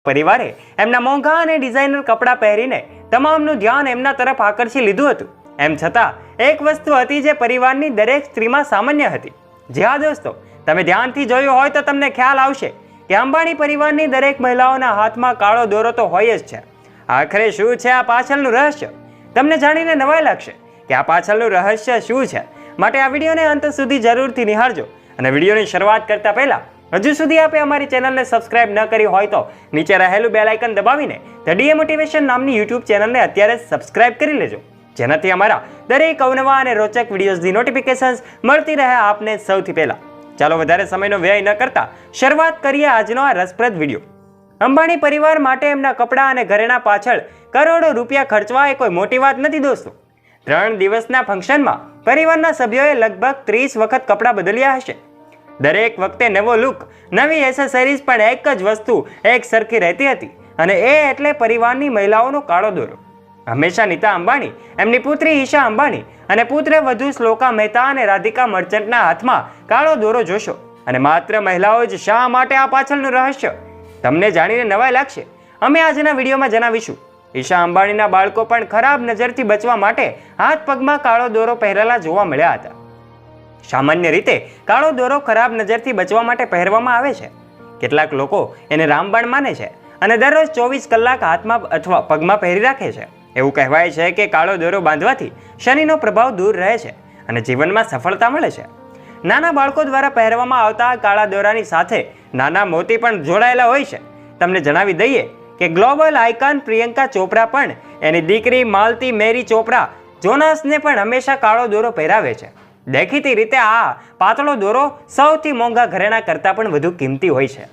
પરિવારે એમના મોંઘા અને ડિઝાઇનર કપડાં પહેરીને તમામનું ધ્યાન એમના તરફ આકર્ષી લીધું હતું. એમ છતાં એક વસ્તુ હતી જે પરિવારની દરેક સ્ત્રીમાં સામાન્ય હતી. જી હા દોસ્તો, તમે ધ્યાનથી જોયું હોય તો તમને ખ્યાલ આવશે કે અંબાણી પરિવારની દરેક મહિલાઓના હાથમાં કાળો દોરો તો હોય જ છે. આખરે શું છે આ પાછળનું રહસ્ય? તમને જાણીને નવાઈ લાગશે કે આ પાછળનું રહસ્ય શું છે. માટે આ વિડીયોને અંત સુધી જરૂરથી નિહાળજો. અને વિડીયોની શરૂઆત કરતા પહેલા હજુ સુધી આપે અમારી ચેનલને સબસ્ક્રાઇબ ન કરી હોય તો નીચે રહેલું બેલ આઇકન દબાવીને ધ ડીએ મોટિવેશન નામની યુટ્યુબ ચેનલને અત્યારે સબસ્ક્રાઇબ કરી લેજો, જેનાથી અમારા દરેક અવનવા અને રોચક વિડીયોઝની નોટિફિકેશન્સ મળતી રહે આપને સૌથી પહેલા. ચાલો વધારે સમયનો વ્યય ન કરતા શરૂઆત કરીએ આજનો આ રસપ્રદ વિડીયો. અંબાણી પરિવાર માટે એમના કપડાં અને ઘરેણા પાછળ કરોડો રૂપિયા ખર્ચવા એ કોઈ મોટી વાત નથી દોસ્તો. 3 દિવસના ફંક્શનમાં પરિવારના સભ્યોએ લગભગ 30 વખત કપડાં બદલ્યા હશે. દરેક વખતે નવો લુક, નવી એસેસરીઝ, પણ એક જ વસ્તુ એક સરખી રહેતી હતી અને એ એટલે પરિવારની મહિલાઓનો કાળો દોરો. હંમેશા નીતા અંબાણી, એમની પુત્રી ઈશા અંબાણી અને પુત્ર વધુ શ્લોકા મહેતા અને રાધિકા મર્ચન્ટના હાથમાં કાળો દોરો જોશો. અને માત્ર મહિલાઓ જ શા માટે આ પાછળનું રહસ્ય? તમને જાણીને નવાઈ લાગશે. અમે આજના વિડીયોમાં જણાવીશું. ઈશા અંબાણીના બાળકો પણ ખરાબ નજરથી બચવા માટે હાથ પગમાં કાળો દોરો પહેરેલા જોવા મળ્યા હતા. સામાન્ય રીતે કાળો દોરો ખરાબ નજરથી બચવા માટે પહેરવામાં આવે છે. કેટલાક લોકો એને રામબાણ માને છે અને દરરોજ 24 કલાક હાથમાં અથવા પગમાં પહેરી રાખે છે. એવું કહેવાય છે કે કાળો દોરો બાંધવાથી શનિનો પ્રભાવ દૂર રહે છે અને જીવનમાં સફળતા મળે છે. નાના બાળકો દ્વારા પહેરવામાં આવતા કાળા દોરાની સાથે નાના મોતી પણ જોડાયેલા હોય છે. તમને જણાવી દઈએ કે ગ્લોબલ આઇકન પ્રિયંકા ચોપરા પણ એની દીકરી માલતી મેરી ચોપરા જોનાસને પણ હંમેશા કાળો દોરો પહેરાવે છે. દેખીતી રીતે આ પાતળો દોરો સૌથી મોંઘા ઘરેણા કરતાં પણ વધુ કિંમતી હોય છે.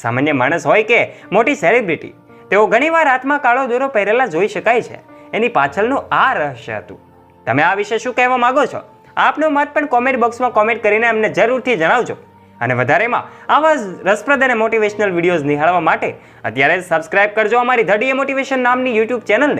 સામાન્ય માણસ હોય કે મોટી સેલિબ્રિટી, તેઓ ઘણીવાર હાથમાં કાળો દોરો પહેરેલા જોઈ શકાય છે. એની પાછળનું આ રહસ્ય હતું. તમે આ વિશે શું કહેવા માંગો છો? આપનો મત પણ કોમેન્ટ બોક્સમાં કોમેન્ટ કરીને અમને જરૂરથી જણાવજો. અને વધારેમાં આવા રસપ્રદ અને મોટિવેશનલ વિડીયોઝ નિહાળવા માટે અત્યારે સબસ્ક્રાઇબ કરજો અમારી ધ ડીએ મોટિવેશન નામની યુટ્યુબ ચેનલને.